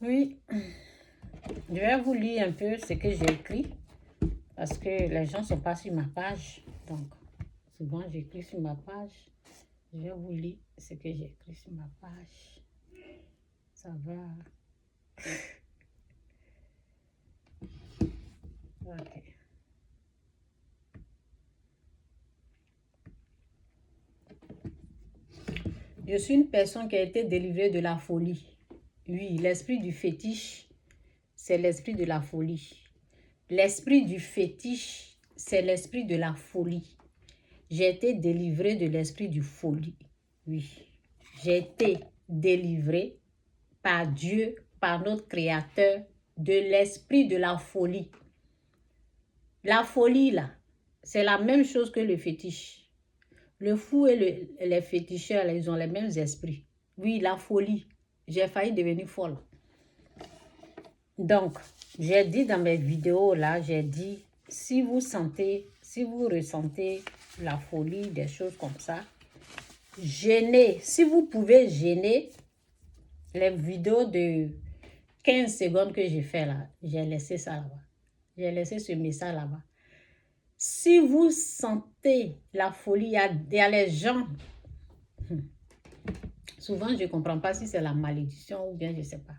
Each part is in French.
Oui, je vais vous lire un peu ce que j'ai écrit parce que les gens ne sont pas sur ma page. Donc, souvent j'écris sur ma page. Je vais vous lire ce que j'ai écrit sur ma page. Ça va. Ok. Je suis une personne qui a été délivrée de la folie. Oui, l'esprit du fétiche, c'est l'esprit de la folie. L'esprit du fétiche, c'est l'esprit de la folie. J'ai été délivrée de l'esprit du folie. Oui, j'ai été délivrée par Dieu, par notre Créateur, de l'esprit de la folie. La folie, là, c'est la même chose que le fétiche. Le fou et les féticheurs, là, ils ont les mêmes esprits. Oui, la folie. J'ai failli devenir folle. Donc, j'ai dit dans mes vidéos, là, j'ai dit, si vous ressentez la folie, des choses comme ça, gênez. Si vous pouvez gêner, les vidéos de 15 secondes que j'ai fait là, j'ai laissé ça là-bas. J'ai laissé ce message là-bas. Si vous sentez la folie, il y a les gens. Souvent, je ne comprends pas si c'est la malédiction ou bien je ne sais pas.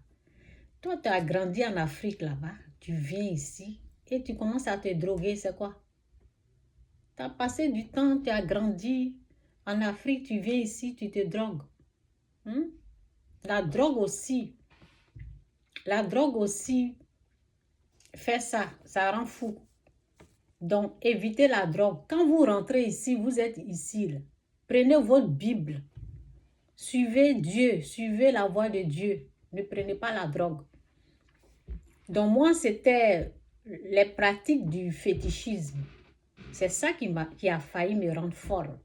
Toi, tu as grandi en Afrique là-bas, tu viens ici et tu commences à te droguer, c'est quoi? Tu as passé du temps, tu as grandi en Afrique, tu viens ici, tu te drogues. La drogue aussi fait ça, ça rend fou. Donc, évitez la drogue. Quand vous rentrez ici, vous êtes ici, là. Prenez votre Bible. Suivez Dieu, suivez la voie de Dieu. Ne prenez pas la drogue. Donc, moi, c'était les pratiques du fétichisme. C'est ça qui a failli me rendre folle.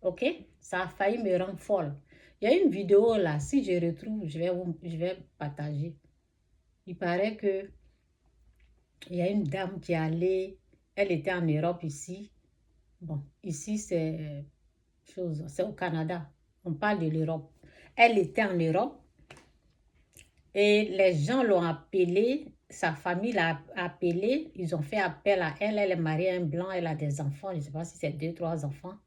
OK? Ça a failli me rendre folle. Il y a une vidéo là, si je retrouve, je vais partager. Il paraît que il y a une dame qui est allée, elle était en Europe ici. Bon, ici c'est au Canada. On parle de l'Europe. Elle était en Europe et les gens l'ont appelée, sa famille l'a appelée, ils ont fait appel à elle. Elle est mariée à un blanc, elle a des enfants, je ne sais pas si c'est 2, 3 enfants.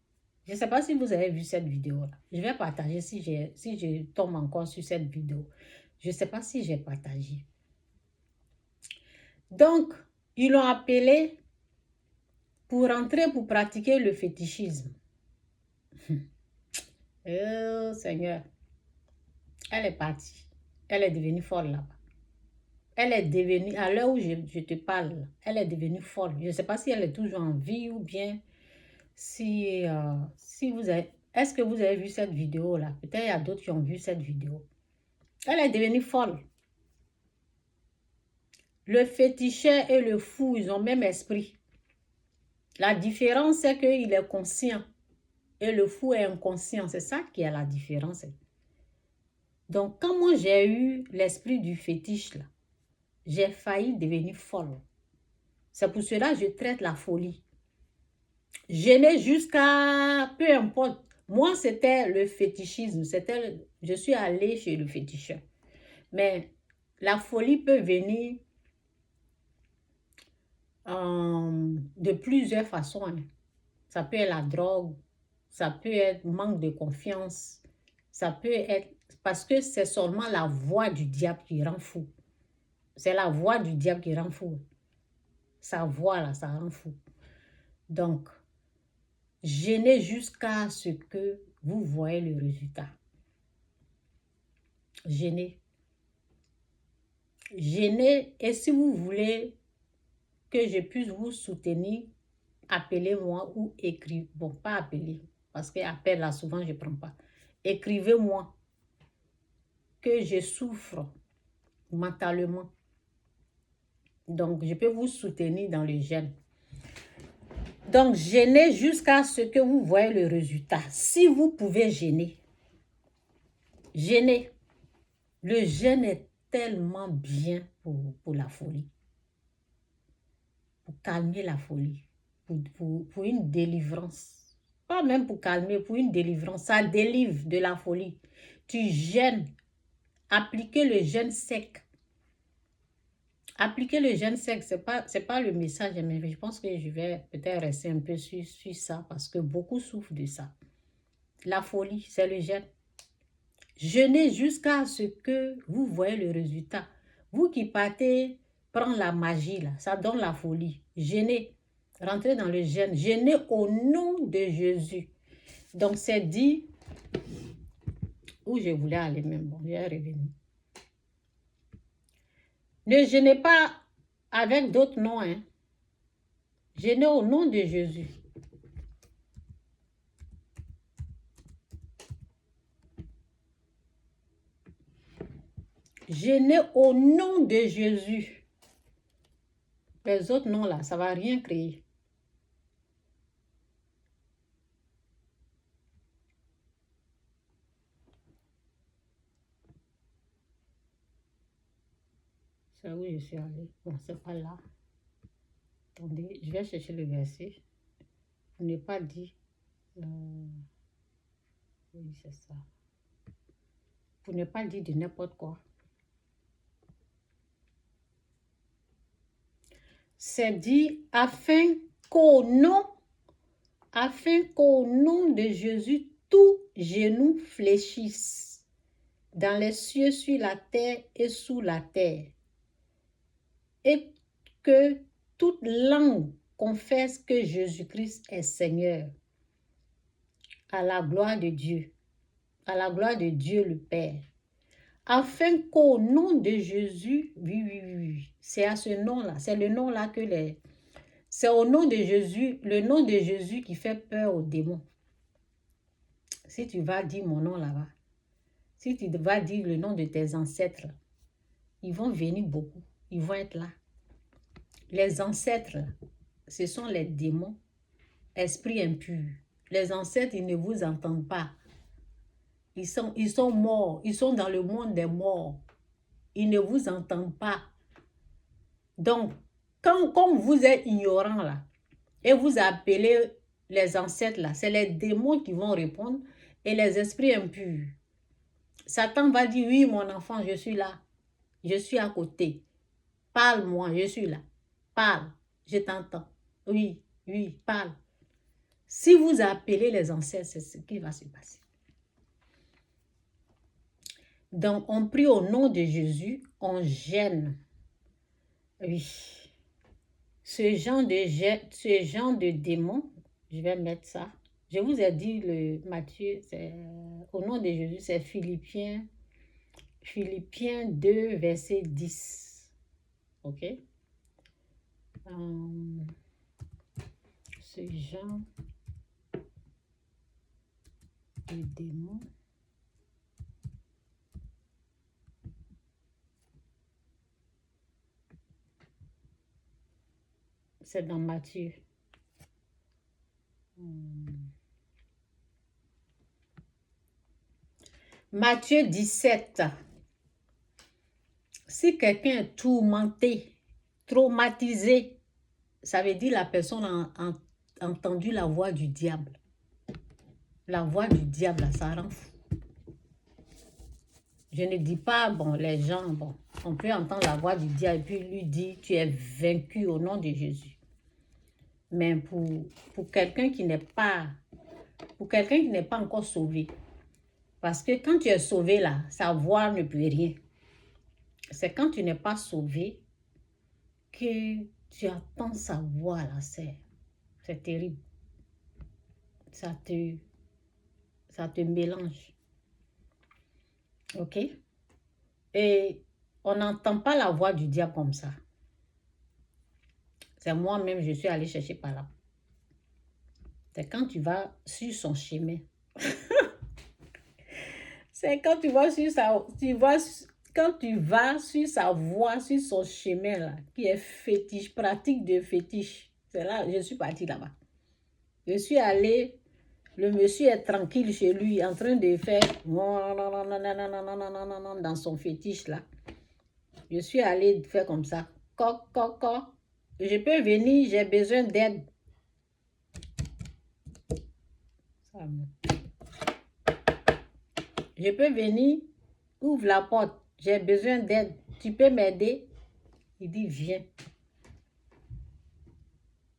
Je ne sais pas si vous avez vu cette vidéo-là. Je vais partager si je tombe encore sur cette vidéo. Je ne sais pas si j'ai partagé. Donc, ils l'ont appelée pour entrer pour pratiquer le fétichisme. Oh Seigneur. Elle est partie. Elle est devenue folle là-bas. Elle est devenue, à l'heure où je te parle, elle est devenue folle. Je ne sais pas si elle est toujours en vie ou bien si vous avez... Est-ce que vous avez vu cette vidéo-là? Peut-être il y a d'autres qui ont vu cette vidéo. Elle est devenue folle. Le féticheur et le fou, ils ont le même esprit. La différence, c'est qu'il est conscient et le fou est inconscient. C'est ça qui est la différence. Donc, quand moi j'ai eu l'esprit du fétiche, là, j'ai failli devenir folle. C'est pour cela que je traite la folie. Gêner jusqu'à... Peu importe. Moi, c'était le fétichisme. Je suis allée chez le féticheur. Mais la folie peut venir de plusieurs façons. Hein. Ça peut être la drogue, ça peut être manque de confiance, ça peut être... Parce que c'est seulement la voix du diable qui rend fou. C'est la voix du diable qui rend fou. Sa voix, là, ça rend fou. Donc, gênez jusqu'à ce que vous voyez le résultat. Gênez. Gênez, et si vous voulez que je puisse vous soutenir, appelez-moi ou écrivez. Bon, pas appeler, parce qu'appel là, souvent, je ne prends pas. Écrivez-moi que je souffre mentalement. Donc, je peux vous soutenir dans le jeûne. Donc, gênez jusqu'à ce que vous voyez le résultat. Si vous pouvez gêner, gênez. Le jeûne est tellement bien pour la folie. Pour calmer la folie. Pour une délivrance. Pas même pour calmer, pour une délivrance. Ça délivre de la folie. Tu jeûnes. Appliquez le jeûne sec. Appliquer le jeûne sec, c'est pas le message, mais je pense que je vais peut-être rester un peu sur ça parce que beaucoup souffrent de ça. La folie, c'est le jeûne. Jeûnez jusqu'à ce que vous voyez le résultat. Vous qui partez prendre la magie, là, ça donne la folie. Jeûnez, rentrez dans le jeûne. Jeûnez au nom de Jésus. Donc, c'est dit, où je voulais aller même, bon, je vais revenir. Ne jeûnez pas avec d'autres noms, hein. Jeûnez au nom de Jésus. Jeûnez au nom de Jésus. Les autres noms là, ça ne va rien créer. C'est où je suis allée. Bon, c'est pas là. Attendez, je vais chercher le verset. On n'est pas dit. Oui, c'est ça. Pour ne pas dire de n'importe quoi. C'est dit afin qu'au nom de Jésus, tout genou fléchisse dans les cieux, sur la terre et sous la terre. Et que toute langue confesse que Jésus-Christ est Seigneur, à la gloire de Dieu le Père. Afin qu'au nom de Jésus, oui, c'est à ce nom-là, c'est le nom-là que c'est au nom de Jésus, le nom de Jésus qui fait peur aux démons. Si tu vas dire mon nom là-bas, si tu vas dire le nom de tes ancêtres, ils vont venir beaucoup, ils vont être là. Les ancêtres, ce sont les démons, esprits impurs. Les ancêtres, ils ne vous entendent pas. Ils sont morts, ils sont dans le monde des morts. Ils ne vous entendent pas. Donc, quand vous êtes ignorant là, et vous appelez les ancêtres là, c'est les démons qui vont répondre et les esprits impurs. Satan va dire, oui, mon enfant, je suis là. Je suis à côté. Parle-moi, je suis là. Parle, je t'entends. Oui, parle. Si vous appelez les ancêtres, c'est ce qui va se passer. Donc, on prie au nom de Jésus, on gêne. Oui. Ce genre de démon, je vais mettre ça. Je vous ai dit, le Matthieu, au nom de Jésus, c'est Philippiens 2, verset 10. OK? Ce genre de démon. C'est dans Matthieu. Matthieu 17. Si quelqu'un est tourmenté, traumatisé, ça veut dire la personne a entendu la voix du diable. La voix du diable, ça rend fou. Je ne dis pas, bon, les gens, bon, on peut entendre la voix du diable et puis lui dire, tu es vaincu au nom de Jésus. Mais pour quelqu'un qui n'est pas, encore sauvé, parce que quand tu es sauvé là, sa voix ne peut rien. C'est quand tu n'es pas sauvé que tu entends sa voix là, c'est terrible. Ça te mélange. OK? Et on n'entend pas la voix du diable comme ça. C'est moi-même, je suis allée chercher par là. C'est quand tu vas sur son chemin. C'est quand tu vas sur quand tu vas sur sa voie, sur son chemin là, qui est fétiche, pratique de fétiche. C'est là, je suis partie là-bas. Je suis allée, le monsieur est tranquille chez lui, en train de faire dans son fétiche là. Je suis allée faire comme ça. Coc. Je peux venir, j'ai besoin d'aide. Je peux venir, ouvre la porte, j'ai besoin d'aide. Tu peux m'aider? Il dit, viens.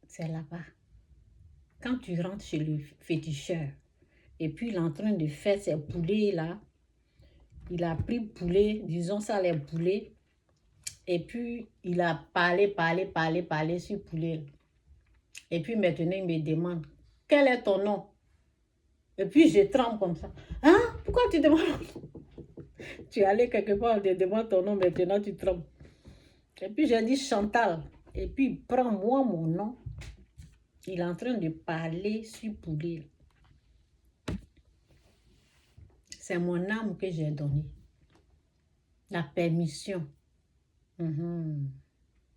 C'est là-bas. Quand tu rentres chez le féticheur, et puis il est en train de faire ses poulets là, il a pris poulet, disons ça les poulets, et puis il a parlé sur poulet. Et puis maintenant il me demande, quel est ton nom? Et puis je tremble comme ça. Hein? Pourquoi tu demandes? Tu es allé quelque part, on te demande ton nom, maintenant tu trembles. Et puis j'ai dit Chantal. Et puis il prend moi mon nom. Il est en train de parler sur poulet. C'est mon âme que j'ai donnée. La permission.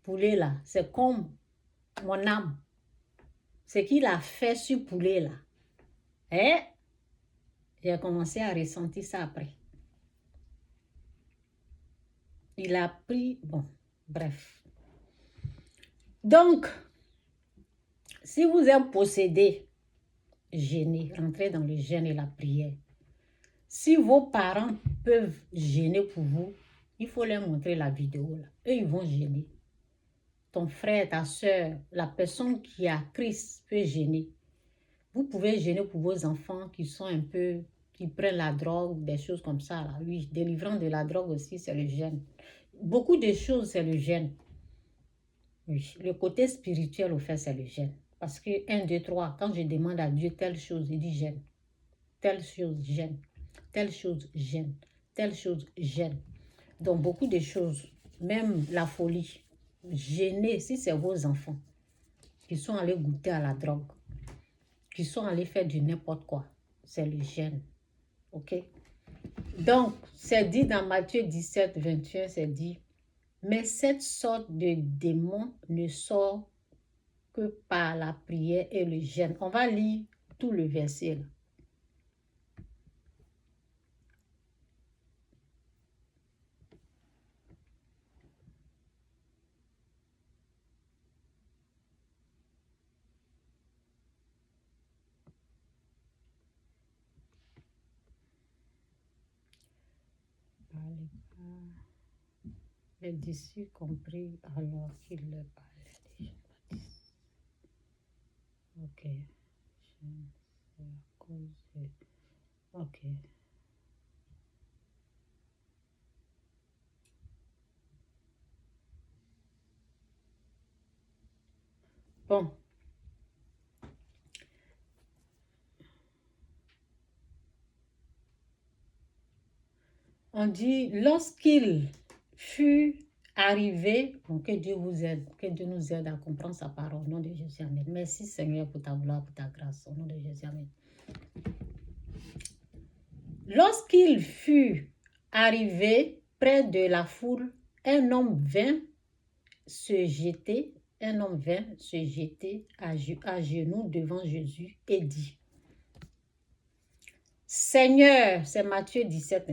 Poulet là, c'est comme mon âme. Ce qu'il a fait sur poulet là. Et j'ai commencé à ressentir ça après. Il a pris, bon, bref. Donc, si vous êtes possédé, gêné, rentrez dans le jeûne et la prière. Si vos parents peuvent gêner pour vous, il faut leur montrer la vidéo là. Eux, ils vont gêner. Ton frère, ta soeur, la personne qui a Christ peut gêner. Vous pouvez gêner pour vos enfants qui sont un peu, qui prennent la drogue, des choses comme ça. Là. Oui, délivrant de la drogue aussi, c'est le jeûne. Beaucoup de choses, c'est le jeûne. Oui, le côté spirituel, au fait, c'est le jeûne. Parce que 1, 2, 3, quand je demande à Dieu telle chose, il dit jeûne. Telle chose, jeûne. Telle chose, jeûne. Telle chose, jeûne. Donc, beaucoup de choses, même la folie, gêner, si c'est vos enfants qui sont allés goûter à la drogue, qui sont allés faire du n'importe quoi, c'est le jeûne. Ok? Donc, c'est dit dans Matthieu 17, 21, c'est dit, mais cette sorte de démon ne sort que par la prière et le jeûne. On va lire tout le verset là. Les disciples compris alors qu'il leur parlait de Jean-Baptiste. Ok. C'est à cause de... Ok. Bon. On dit, lorsqu'il fut arrivé, bon, que Dieu vous aide, que Dieu nous aide à comprendre sa parole, au nom de Jésus, amen. Merci Seigneur pour ta gloire, pour ta grâce, au nom de Jésus, amen. Lorsqu'il fut arrivé près de la foule, un homme vint se jeter à genoux devant Jésus et dit, Seigneur, c'est Matthieu 17,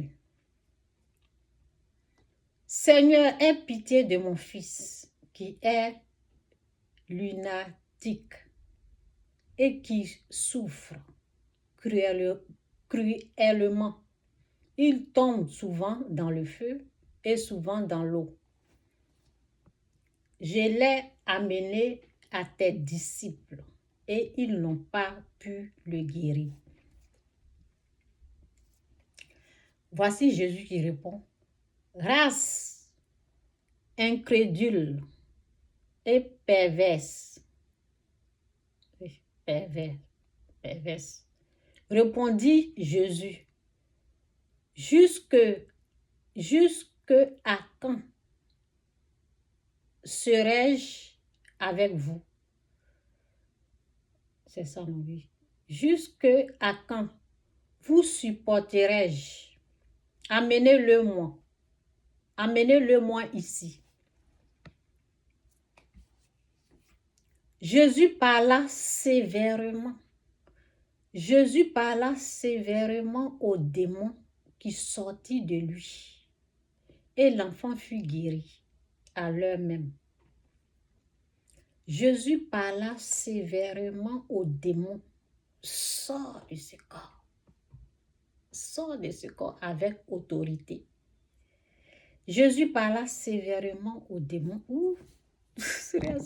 Seigneur, aie pitié de mon fils qui est lunatique et qui souffre cruellement. Il tombe souvent dans le feu et souvent dans l'eau. Je l'ai amené à tes disciples et ils n'ont pas pu le guérir. Voici Jésus qui répond, race incrédule et perverse. Perverse. Répondit Jésus, jusque à quand serai-je avec vous? C'est ça, mon vie. Jusque à quand vous supporterai-je? Amenez-le-moi. Amenez-le-moi ici. Jésus parla sévèrement. Jésus parla sévèrement au démon qui sortit de lui. Et l'enfant fut guéri à l'heure même. Jésus parla sévèrement au démon. Sors de ce corps. Sors de ce corps avec autorité. Jésus parla sévèrement aux démons. Ouh,